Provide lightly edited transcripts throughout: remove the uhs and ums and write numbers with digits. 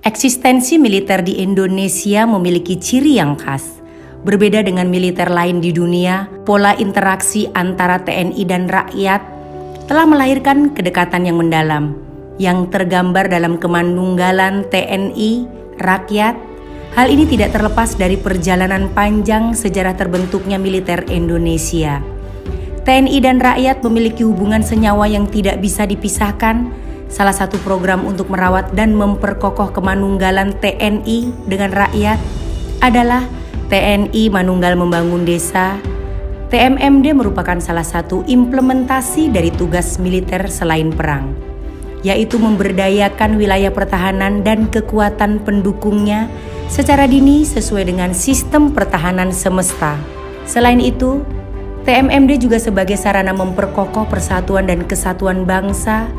Eksistensi militer di Indonesia memiliki ciri yang khas. Berbeda dengan militer lain di dunia, pola interaksi antara TNI dan rakyat telah melahirkan kedekatan yang mendalam, yang tergambar dalam kemanunggalan TNI, rakyat. Hal ini tidak terlepas dari perjalanan panjang sejarah terbentuknya militer Indonesia. TNI dan rakyat memiliki hubungan senyawa yang tidak bisa dipisahkan. Salah satu program untuk merawat dan memperkokoh kemanunggalan TNI dengan rakyat adalah TNI Manunggal Membangun Desa. TMMD merupakan salah satu implementasi dari tugas militer selain perang, yaitu memberdayakan wilayah pertahanan dan kekuatan pendukungnya secara dini sesuai dengan sistem pertahanan semesta. Selain itu, TMMD juga sebagai sarana memperkokoh persatuan dan kesatuan bangsa,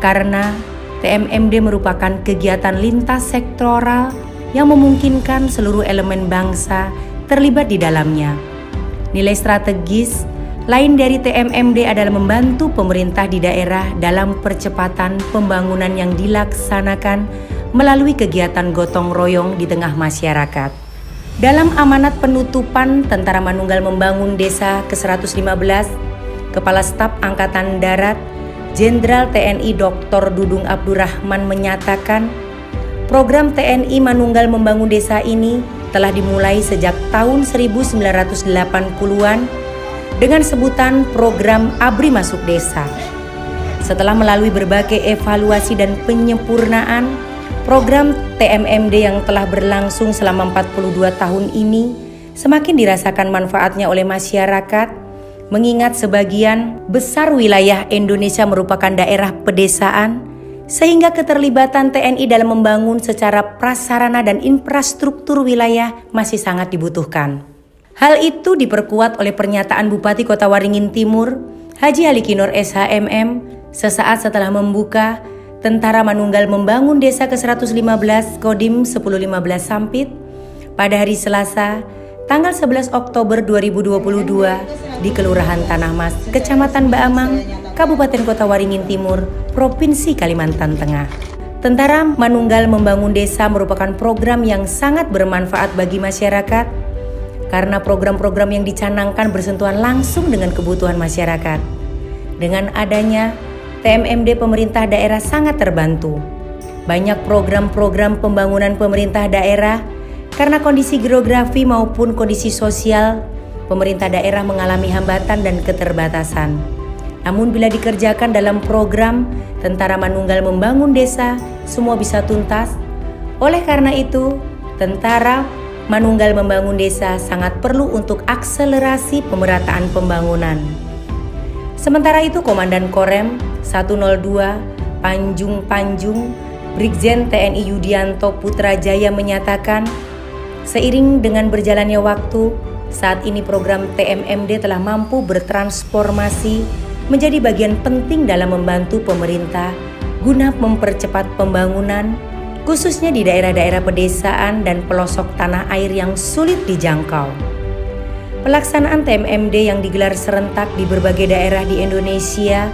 karena TMMD merupakan kegiatan lintas sektoral yang memungkinkan seluruh elemen bangsa terlibat di dalamnya. Nilai strategis lain dari TMMD adalah membantu pemerintah di daerah dalam percepatan pembangunan yang dilaksanakan melalui kegiatan gotong royong di tengah masyarakat. Dalam amanat penutupan Tentara Manunggal Membangun Desa ke-115, Kepala Staf Angkatan Darat Jenderal TNI Dr. Dudung Abdurrahman menyatakan, program TNI Manunggal Membangun Desa ini telah dimulai sejak tahun 1980-an dengan sebutan program ABRI Masuk Desa. Setelah melalui berbagai evaluasi dan penyempurnaan, program TMMD yang telah berlangsung selama 42 tahun ini semakin dirasakan manfaatnya oleh masyarakat, mengingat sebagian besar wilayah Indonesia merupakan daerah pedesaan, sehingga keterlibatan TNI dalam membangun secara prasarana dan infrastruktur wilayah masih sangat dibutuhkan. Hal itu diperkuat oleh pernyataan Bupati Kota Waringin Timur, Haji Halikinor SHMM, sesaat setelah membuka Tentara Manunggal Membangun Desa ke-115 Kodim 1015 Sampit pada hari Selasa, tanggal 11 Oktober 2022 di Kelurahan Tanah Mas, Kecamatan Baamang, Kabupaten Kota Waringin Timur, Provinsi Kalimantan Tengah. Tentara Manunggal Membangun Desa merupakan program yang sangat bermanfaat bagi masyarakat karena program-program yang dicanangkan bersentuhan langsung dengan kebutuhan masyarakat. Dengan adanya TMMD, pemerintah daerah sangat terbantu. Banyak program-program pembangunan pemerintah daerah karena kondisi geografi maupun kondisi sosial, pemerintah daerah mengalami hambatan dan keterbatasan. Namun bila dikerjakan dalam program Tentara Manunggal Membangun Desa, semua bisa tuntas. Oleh karena itu, Tentara Manunggal Membangun Desa sangat perlu untuk akselerasi pemerataan pembangunan. Sementara itu, Komandan Korem 102 Panjung Brigjen TNI Yudianto Putrajaya menyatakan, seiring dengan berjalannya waktu, saat ini program TMMD telah mampu bertransformasi menjadi bagian penting dalam membantu pemerintah guna mempercepat pembangunan, khususnya di daerah-daerah pedesaan dan pelosok tanah air yang sulit dijangkau. Pelaksanaan TMMD yang digelar serentak di berbagai daerah di Indonesia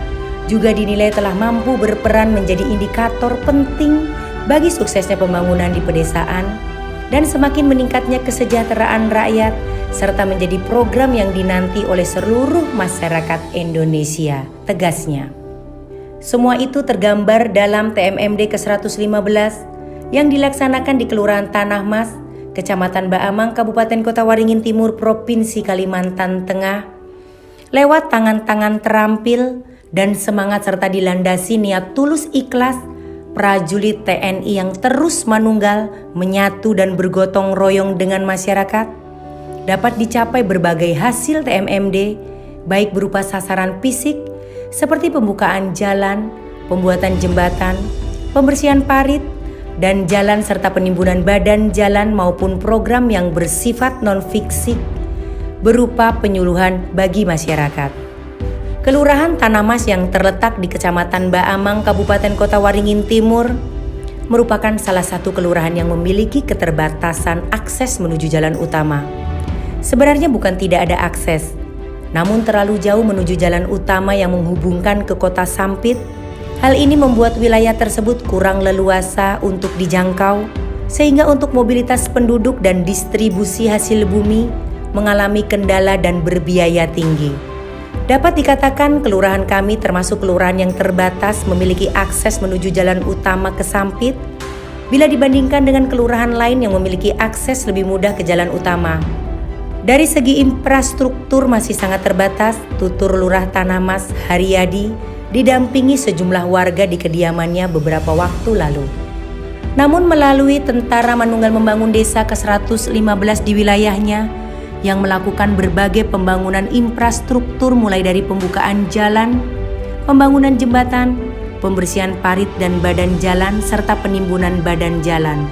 juga dinilai telah mampu berperan menjadi indikator penting bagi suksesnya pembangunan di pedesaan dan semakin meningkatnya kesejahteraan rakyat, serta menjadi program yang dinanti oleh seluruh masyarakat Indonesia, tegasnya. Semua itu tergambar dalam TMMD ke-115 yang dilaksanakan di Kelurahan Tanah Mas, Kecamatan Baamang, Kabupaten Kota Waringin Timur, Provinsi Kalimantan Tengah, lewat tangan-tangan terampil dan semangat serta dilandasi niat tulus ikhlas prajurit TNI yang terus manunggal, menyatu dan bergotong royong dengan masyarakat, dapat dicapai berbagai hasil TMMD, baik berupa sasaran fisik seperti pembukaan jalan, pembuatan jembatan, pembersihan parit dan jalan serta penimbunan badan jalan maupun program yang bersifat non-fisik berupa penyuluhan bagi masyarakat. Kelurahan Tanah Mas yang terletak di Kecamatan Baamang, Kabupaten Kota Waringin Timur merupakan salah satu kelurahan yang memiliki keterbatasan akses menuju jalan utama. Sebenarnya bukan tidak ada akses, namun terlalu jauh menuju jalan utama yang menghubungkan ke kota Sampit. Hal ini membuat wilayah tersebut kurang leluasa untuk dijangkau, sehingga untuk mobilitas penduduk dan distribusi hasil bumi mengalami kendala dan berbiaya tinggi. Dapat dikatakan kelurahan kami termasuk kelurahan yang terbatas memiliki akses menuju jalan utama ke Sampit bila dibandingkan dengan kelurahan lain yang memiliki akses lebih mudah ke jalan utama. Dari segi infrastruktur masih sangat terbatas, tutur Lurah Tanah Mas Haryadi didampingi sejumlah warga di kediamannya beberapa waktu lalu. Namun melalui Tentara Manunggal Membangun Desa ke-115 di wilayahnya, yang melakukan berbagai pembangunan infrastruktur mulai dari pembukaan jalan, pembangunan jembatan, pembersihan parit dan badan jalan, serta penimbunan badan jalan.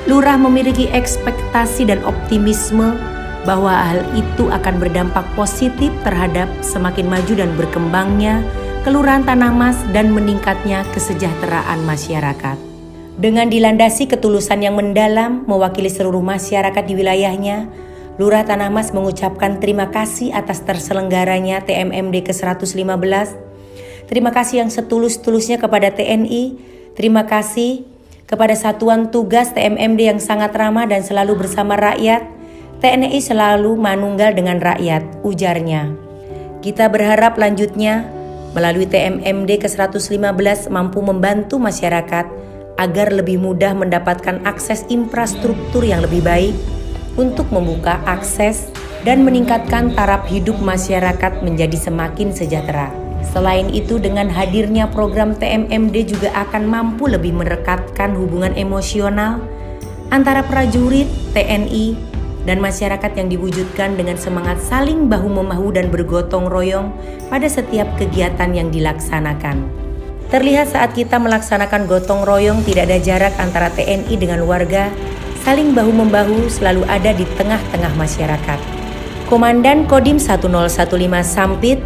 Lurah memiliki ekspektasi dan optimisme bahwa hal itu akan berdampak positif terhadap semakin maju dan berkembangnya Kelurahan Tanah Mas dan meningkatnya kesejahteraan masyarakat. Dengan dilandasi ketulusan yang mendalam mewakili seluruh masyarakat di wilayahnya, Lurah Tanah Mas mengucapkan terima kasih atas terselenggaranya TMMD ke-115. Terima kasih yang setulus-tulusnya kepada TNI. Terima kasih kepada Satuan Tugas TMMD yang sangat ramah dan selalu bersama rakyat. TNI selalu manunggal dengan rakyat, ujarnya. Kita berharap lanjutnya melalui TMMD ke-115 mampu membantu masyarakat agar lebih mudah mendapatkan akses infrastruktur yang lebih baik, untuk membuka akses dan meningkatkan taraf hidup masyarakat menjadi semakin sejahtera. Selain itu, dengan hadirnya program TMMD juga akan mampu lebih merekatkan hubungan emosional antara prajurit, TNI, dan masyarakat yang diwujudkan dengan semangat saling bahu-membahu dan bergotong royong pada setiap kegiatan yang dilaksanakan. Terlihat saat kita melaksanakan gotong royong tidak ada jarak antara TNI dengan warga, saling bahu-membahu selalu ada di tengah-tengah masyarakat. Komandan Kodim 1015 Sampit,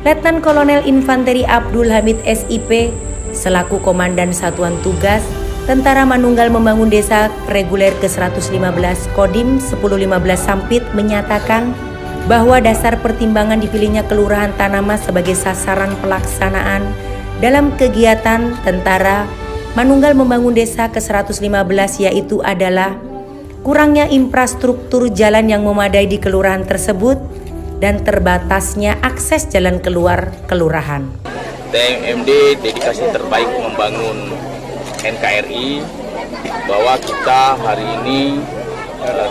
Letnan Kolonel Infanteri Abdul Hamid SIP, selaku Komandan Satuan Tugas Tentara Manunggal Membangun Desa Reguler ke-115 Kodim 1015 Sampit menyatakan bahwa dasar pertimbangan dipilihnya Kelurahan Tanah Mas sebagai sasaran pelaksanaan dalam kegiatan Tentara Manunggal Membangun Desa ke-115 yaitu adalah kurangnya infrastruktur jalan yang memadai di kelurahan tersebut dan terbatasnya akses jalan keluar kelurahan. TMMD dedikasi terbaik membangun NKRI, bahwa kita hari ini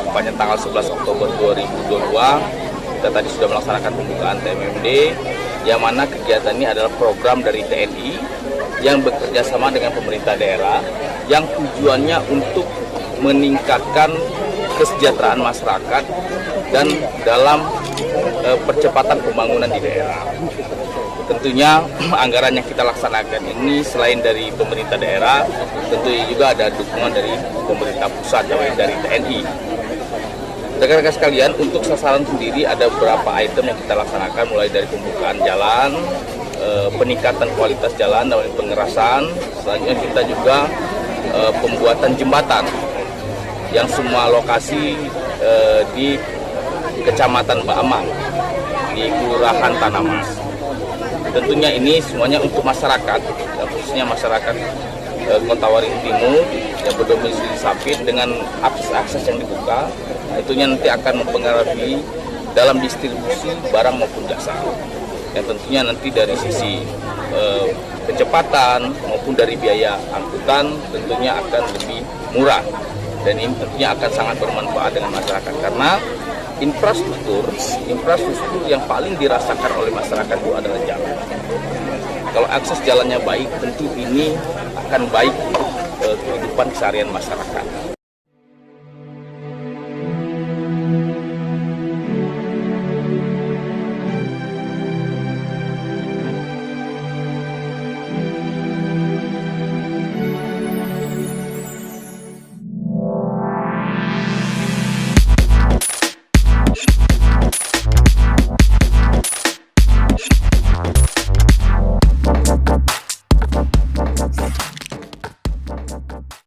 pada tanggal 11 Oktober 2022 kita tadi sudah melaksanakan pembukaan TMMD, yang mana kegiatan ini adalah program dari TNI yang bekerja sama dengan pemerintah daerah yang tujuannya untuk meningkatkan kesejahteraan masyarakat dan dalam percepatan pembangunan di daerah. Tentunya anggaran yang kita laksanakan ini selain dari pemerintah daerah, tentunya juga ada dukungan dari pemerintah pusat dari TNI. Rekan-rekan sekalian, untuk sasaran sendiri ada beberapa item yang kita laksanakan mulai dari pembukaan jalan, peningkatan kualitas jalan dan pengerasan. Selanjutnya kita juga pembuatan jembatan yang semua lokasi di Kecamatan Baamang di Kelurahan Tanah Mas. Tentunya ini semuanya untuk masyarakat, khususnya masyarakat Kota Waringin Timur yang berdomisili Sampit, dengan akses yang dibuka tentunya nanti akan mempengaruhi dalam distribusi barang maupun jasa. Yang tentunya nanti dari sisi kecepatan maupun dari biaya angkutan tentunya akan lebih murah, dan ini tentunya akan sangat bermanfaat dengan masyarakat karena infrastruktur yang paling dirasakan oleh masyarakat itu adalah jalan. Kalau akses jalannya baik, tentu ini akan baik kehidupan keseharian masyarakat.